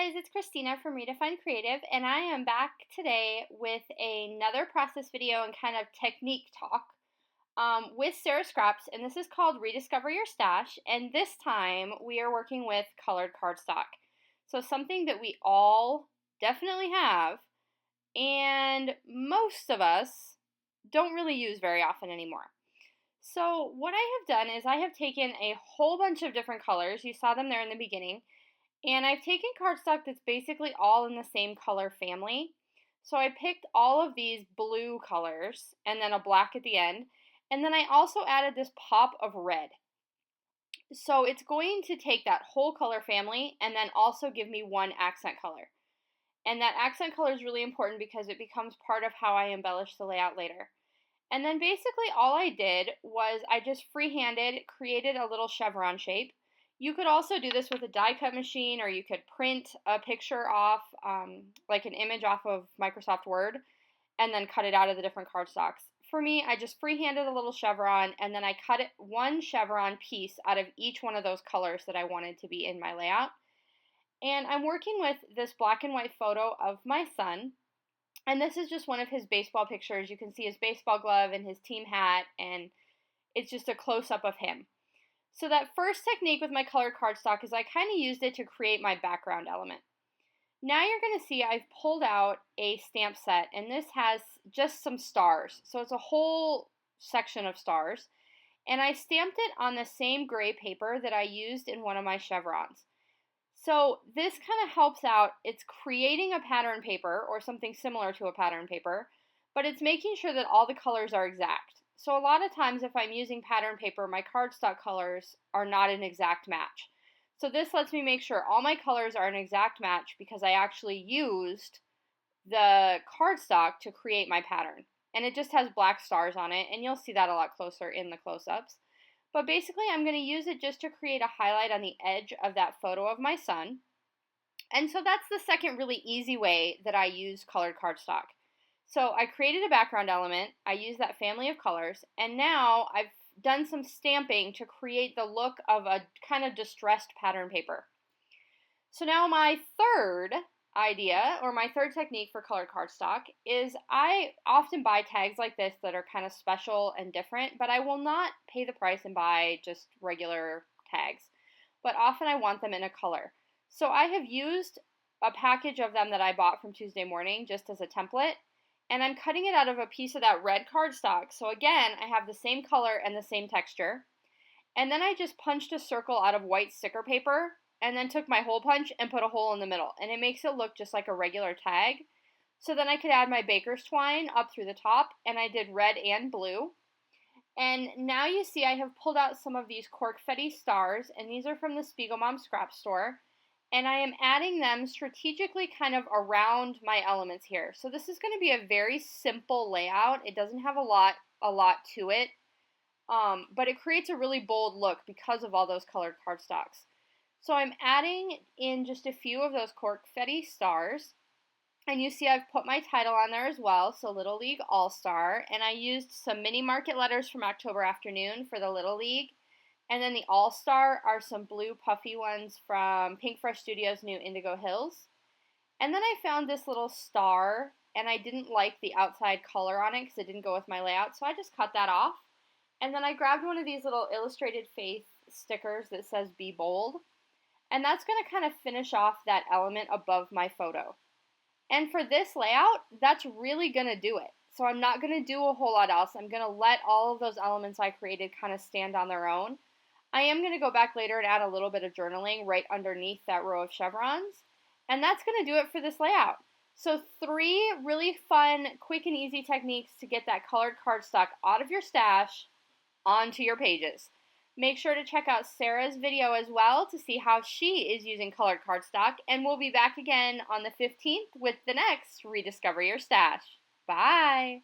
guys, it's Christina from Redefine Creative, and I am back today with another process video and kind of technique talk with Sara Scraps, and this is called Rediscover Your Stash, and this time we are working with colored cardstock. So something that we all definitely have, and most of us don't really use very often anymore. So what I have done is I have taken a whole bunch of different colors, you saw them there in the beginning, and I've taken cardstock that's basically all in the same color family. So I picked all of these blue colors and then a black at the end. And then I also added this pop of red. So it's going to take that whole color family and then also give me one accent color. And that accent color is really important because it becomes part of how I embellish the layout later. And then basically all I did was I just freehanded, created a little chevron shape. You could also do this with a die cut machine, or you could print a picture off, like an image off of Microsoft Word, and then cut it out of the different cardstocks. For me, I just freehanded a little chevron, and then I cut it one chevron piece out of each one of those colors that I wanted to be in my layout. And I'm working with this black and white photo of my son, and this is just one of his baseball pictures. You can see his baseball glove and his team hat, and it's just a close-up of him. So that first technique with my colored cardstock is I kind of used it to create my background element. Now you're going to see I've pulled out a stamp set, and this has just some stars. So it's a whole section of stars. And I stamped it on the same gray paper that I used in one of my chevrons. So this kind of helps out. It's creating a pattern paper or something similar to a pattern paper, but it's making sure that all the colors are exact. So a lot of times if I'm using pattern paper, my cardstock colors are not an exact match. So this lets me make sure all my colors are an exact match because I actually used the cardstock to create my pattern. And it just has black stars on it, and you'll see that a lot closer in the close-ups. But basically I'm going to use it just to create a highlight on the edge of that photo of my son. And so that's the second really easy way that I use colored cardstock. So I created a background element, I used that family of colors, and now I've done some stamping to create the look of a kind of distressed pattern paper. So now my third idea, or my third technique for colored cardstock, is I often buy tags like this that are kind of special and different, but I will not pay the price and buy just regular tags. But often I want them in a color. So I have used a package of them that I bought from Tuesday Morning just as a template. And I'm cutting it out of a piece of that red cardstock. So again, I have the same color and the same texture. And then I just punched a circle out of white sticker paper and then took my hole punch and put a hole in the middle. And it makes it look just like a regular tag. So then I could add my baker's twine up through the top, and I did red and blue. And now you see I have pulled out some of these cork-fetty stars, and these are from the Spiegelmom Scrap Store. And I am adding them strategically kind of around my elements here. So this is going to be a very simple layout. It doesn't have a lot to it, but it creates a really bold look because of all those colored cardstocks. So I'm adding in just a few of those cork-fetty stars, and you see I've put my title on there as well, so Little League All-Star, and I used some mini market letters from October Afternoon for the Little League. And then the All-Star are some blue puffy ones from Pink Fresh Studios' new Indigo Hills. And then I found this little star, and I didn't like the outside color on it because it didn't go with my layout, so I just cut that off. And then I grabbed one of these little illustrated faith stickers that says Be Bold. And that's going to kind of finish off that element above my photo. And for this layout, that's really going to do it. So I'm not going to do a whole lot else. I'm going to let all of those elements I created kind of stand on their own. I am going to go back later and add a little bit of journaling right underneath that row of chevrons. And that's going to do it for this layout. So 3 really fun, quick and easy techniques to get that colored cardstock out of your stash onto your pages. Make sure to check out Sara's video as well to see how she is using colored cardstock. And we'll be back again on the 15th with the next Rediscover Your Stash. Bye!